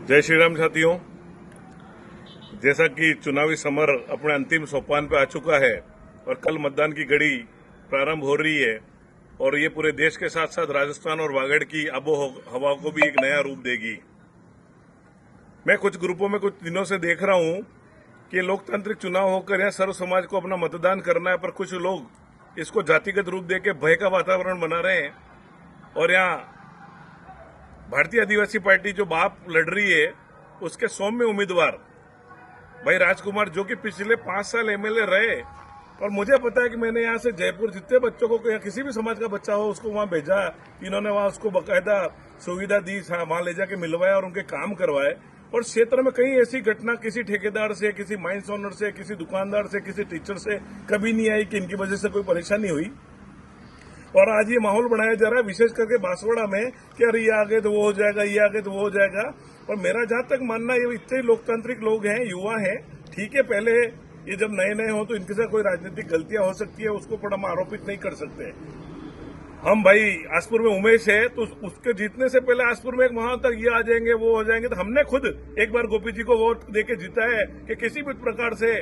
जय श्री राम साथियों। जैसा कि चुनावी समर अपने अंतिम सोपान पर आ चुका है और कल मतदान की घड़ी प्रारंभ हो रही है और ये पूरे देश के साथ साथ राजस्थान और वागड़ की आबो हवा को भी एक नया रूप देगी। मैं कुछ ग्रुपों में कुछ दिनों से देख रहा हूं कि लोकतांत्रिक चुनाव होकर यहाँ सर्व समाज को अपना मतदान करना है, पर कुछ लोग इसको जातिगत रूप देकर भय का वातावरण बना रहे हैं। और यहाँ भारतीय आदिवासी पार्टी जो बाप लड़ रही है उसके सौम्य उम्मीदवार भाई राजकुमार, जो कि पिछले 5 साल एमएलए रहे, और मुझे पता है कि मैंने यहाँ से जयपुर जितने बच्चों को या किसी भी समाज का बच्चा हो उसको वहां भेजा, इन्होंने वहां उसको बकायदा सुविधा दी, वहां ले जाके मिलवाया और उनके काम करवाए। और क्षेत्र में कहीं ऐसी घटना किसी ठेकेदार से, किसी माइंस ओनर से, किसी दुकानदार से, किसी टीचर से कभी नहीं आई कि इनकी वजह से कोई परेशानी हुई। और आज ये माहौल बनाया जा रहा है विशेष करके बांसवाड़ा में कि अरे ये आगे तो वो हो जाएगा, ये आगे तो वो हो जाएगा। और मेरा जहां तक मानना, ये इतने लोकतांत्रिक लोग हैं, युवा हैं, ठीक है, पहले ये जब नए नए हो तो इनके साथ कोई राजनीतिक गलतियां हो सकती है, उसको पर हम आरोपित नहीं कर सकते। हम भाई आसपुर में उमेश है तो उसके जीतने से पहले आसपुर में एक वहां तक ये आ जाएंगे, वो हो जाएंगे, तो हमने खुद एक बार गोपी जी को वोट देके जीता है कि किसी भी प्रकार से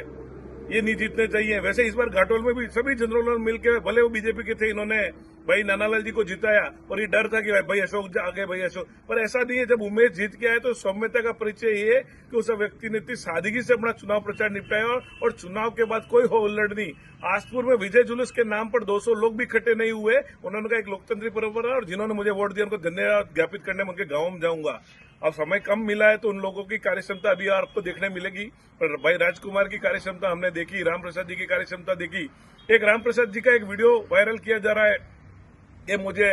ये नहीं जीतने चाहिए। वैसे इस बार घाटोल में भी सभी जनरल मिलकर, भले वो बीजेपी के थे, इन्होंने भाई नानालाल जी को जिताया और ये डर था कि भाई अशोक आगे, भाई अशोक, पर ऐसा नहीं है। जब उमेश जीत के आए तो सौम्यता का परिचय ये है कि उस व्यक्ति ने इतनी सादगी से अपना चुनाव प्रचार निपटाया और चुनाव के बाद कोई हो हुल्लड़ नहीं। आसपुर में विजय जुलूस के नाम पर 200 लोग भी इकट्ठे नहीं हुए। उन्होंने कहा एक लोकतंत्री परंपरा है और जिन्होंने मुझे वोट दिया उनको धन्यवाद ज्ञापित करने में उनके गांव में जाऊंगा। अब समय कम मिला है तो उन लोगों की कार्यक्षमता अभी आपको देखने मिलेगी, पर भाई राजकुमार की कार्यक्षमता हमने देखी, राम प्रसाद जी की कार्यक्षमता देखी। एक राम प्रसाद जी का एक वीडियो वायरल किया जा रहा है कि मुझे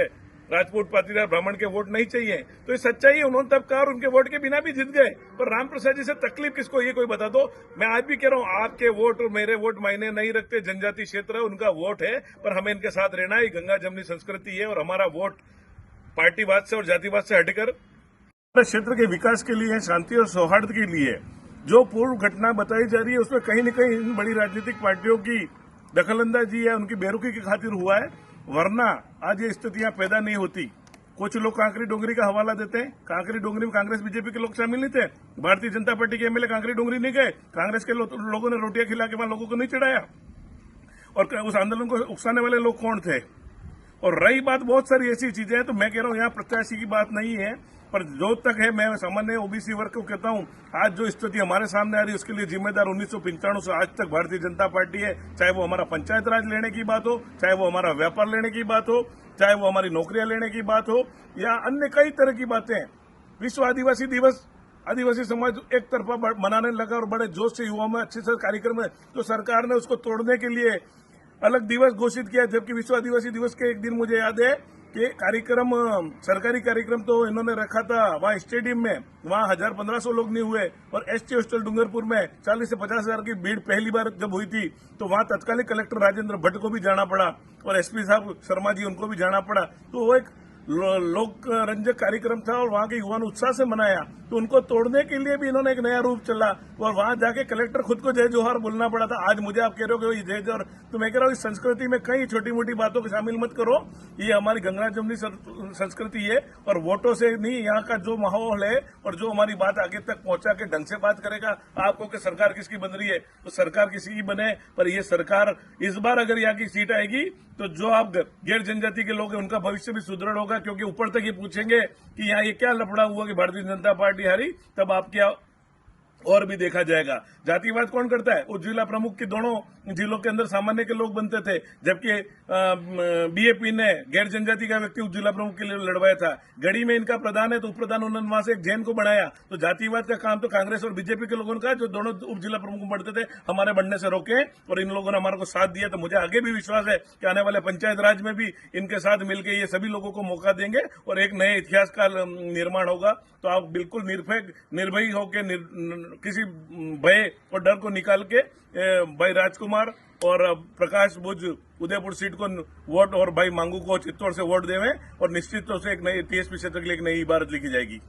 राजपूत पाटीदार ब्राह्मण के वोट नहीं चाहिए, तो ये सच्चाई है, उन्होंने तब कहा और उनके वोट के बिना भी जीत गए। पर राम प्रसाद जी से तकलीफ किसको, ये कोई बता दो। मैं आज भी कह रहा हूं, आपके वोट और मेरे वोट मायने नहीं रखते, जनजाति क्षेत्र है, उनका वोट है, पर हमें इनके साथ रहना है। गंगा जमनी संस्कृति है और हमारा वोट पार्टीवाद से और जातिवाद से हटकर क्षेत्र के विकास के लिए, शांति और सौहार्द के लिए जो पूर्व घटना बताई जा रही है उसमें कहीं न कहीं इन बड़ी राजनीतिक पार्टियों की दखलंदाजी है, उनकी बेरुखी की खातिर हुआ है, वरना आज ये स्थितियां पैदा नहीं होती। कुछ लोग कांकरी डोंगरी का हवाला देते हैं। कांकरी डोंगरी में कांग्रेस बीजेपी के लोग शामिल नहीं थे, भारतीय जनता पार्टी के एमएलए कांकरी डोंगरी नहीं गए, कांग्रेस के लोगों ने रोटियां खिला के वहां लोगों को नहीं चढ़ाया। और उस आंदोलन को उकसाने वाले लोग कौन थे? और रही बात बहुत सारी ऐसी चीजें हैं, तो मैं कह रहा हूं यहाँ प्रत्याशी की बात नहीं है, पर जो तक है, मैं सामान्य ओबीसी वर्ग को कहता हूं, आज जो स्थिति हमारे सामने आ रही है उसके लिए जिम्मेदार 1995 से आज तक भारतीय जनता पार्टी है। चाहे वो हमारा पंचायत राज लेने की बात हो, चाहे वो हमारा व्यापार लेने की बात हो, चाहे वो हमारी नौकरियां लेने की बात हो, या अन्य कई तरह की बातें। विश्व आदिवासी दिवस आदिवासी समाज एक तरफा मनाने लगा और बड़े जोश से युवाओं में अच्छे से कार्यक्रम है, तो सरकार ने उसको तोड़ने के लिए अलग दिवस घोषित किया। जबकि विश्व आदिवासी दिवस के एक दिन मुझे याद है कि कार्यक्रम, सरकारी कार्यक्रम तो इन्होंने रखा था वहां स्टेडियम में, वहां 1000-1500 लोग नहीं हुए। और एसटी हॉस्टल डूंगरपुर में 40 से 50 हजार की भीड़ पहली बार जब हुई थी तो वहां तत्कालीन कलेक्टर राजेंद्र भट्ट को भी जाना पड़ा और एसपी साहब शर्मा जी, उनको भी जाना पड़ा। तो वो एक लोक रंजक कार्यक्रम था और वहां के युवा ने उत्साह से मनाया। तो उनको तोड़ने के लिए भी इन्होंने एक नया रूप चला और वहां जाके कलेक्टर खुद को जय जोहार बोलना पड़ा था। आज मुझे आप कह रहे हो कि जय जोहार, तो मैं कह रहा हूँ इस संस्कृति में कई छोटी मोटी बातों को शामिल मत करो। ये हमारी गंगा जमनी संस्कृति है और वोटों से नहीं, यहाँ का जो माहौल है और जो हमारी बात आगे तक पहुंचा के ढंग से बात करेगा। आपको कि सरकार किसकी बन रही है, तो सरकार किसी की बने, पर ये सरकार इस बार अगर यहाँ की सीट आएगी तो जो आप गैर जनजाति के लोग हैं उनका भविष्य भी सुदृढ़ होगा, क्योंकि ऊपर तक ये पूछेंगे कि यहाँ ये क्या लफड़ा हुआ कि भारतीय जनता पार्टी हारी, तब आप क्या और भी देखा जाएगा। जातिवाद कौन करता है? उप जिला प्रमुख की दोनों जिलों के अंदर सामान्य के लोग बनते थे, जबकि बीएपी ने गैर जनजाति का व्यक्ति उप जिला प्रमुख के लिए लड़वाया था। गढ़ी में इनका प्रधान है तो उप प्रधान उन्होंने वहां से एक जैन को बनाया। तो जातिवाद का काम तो कांग्रेस और बीजेपी के लोगों का, जो दोनों उप जिला प्रमुख बढ़ते थे, हमारे बढ़ने से रोके और इन लोगों ने हमारे को साथ दिया। तो मुझे आगे भी विश्वास है कि आने वाले पंचायत राज में भी इनके साथ मिलकर ये सभी लोगों को मौका देंगे और एक नए इतिहास का निर्माण होगा। तो आप बिल्कुल निर्भय होकर किसी भय और डर को निकाल के भाई राजकुमार और प्रकाश बुझ उदयपुर सीट को वोट और भाई मांगू को चित्तौड़ से वोट देवें और निश्चित तौर से एक नई टीएसपी क्षेत्र के लिए एक नई इबारत लिखी जाएगी।